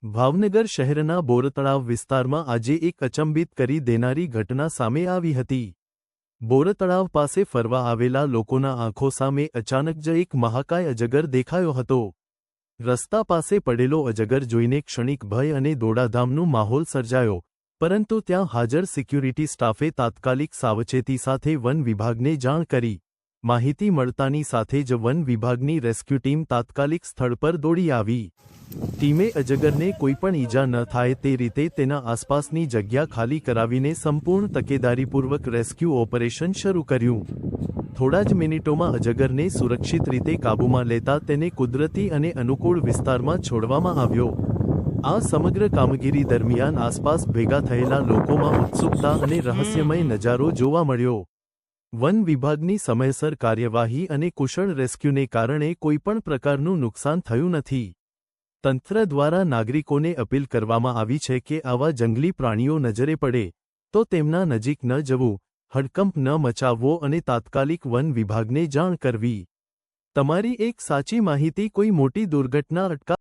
ભાવનગર શહેરના બોરતળાવ વિસ્તારમાં આજે એક અચંબિત કરી દેનારી ઘટના સામે આવી હતી। બોરતળાવ પાસે ફરવા આવેલા લોકોના આંખો સામે અચાનક જ એક મહાકાય અજગર દેખાયો હતો। રસ્તા પાસે પડેલો અજગર જોઈને ક્ષણિક ભય અને દોડાધામનો માહોલ સર્જાયો, પરંતુ ત્યાં હાજર સિક્યુરિટી સ્ટાફે તાત્કાલિક સાવચેતી સાથે વન વિભાગને જાણ કરી। માહિતી મળતાની સાથે જ વન વિભાગની રેસ્ક્યુ ટીમ તાત્કાલિક સ્થળ પર દોડી આવી। ટીમે અજગરને કોઈપણ ઈજા ન થાય તે રીતે તેના આસપાસની જગ્યા ખાલી કરાવીને સંપૂર્ણ તકેદારીપૂર્વક રેસ્ક્યુ ઓપરેશન શરૂ કર્યું। થોડા જ મિનિટોમાં અજગરને સુરક્ષિત રીતે કાબૂમાં લેતા તેને કુદરતી અને અનુકૂળ વિસ્તારમાં છોડવામાં આવ્યો। આ સમગ્ર કામગીરી દરમિયાન આસપાસ ભેગા થયેલા લોકોમાં ઉત્સુકતા અને રહસ્યમય નજારો જોવા મળ્યો। વન વિભાગની સમયસર કાર્યવાહી અને કુશળ રેસ્ક્યુને કારણે કોઈપણ પ્રકારનું નુકસાન થયું નથી। તંત્ર દ્વારા નાગરિકોને અપીલ કરવામાં આવી છે કે આવા જંગલી પ્રાણીઓ નજરે પડે તો તેમના નજીક ન જવું, હડકંપ ન મચાવવો અને તાત્કાલિક વન વિભાગને જાણ કરવી। તમારી એક સાચી માહિતી કોઈ મોટી દુર્ઘટના અટકાવે।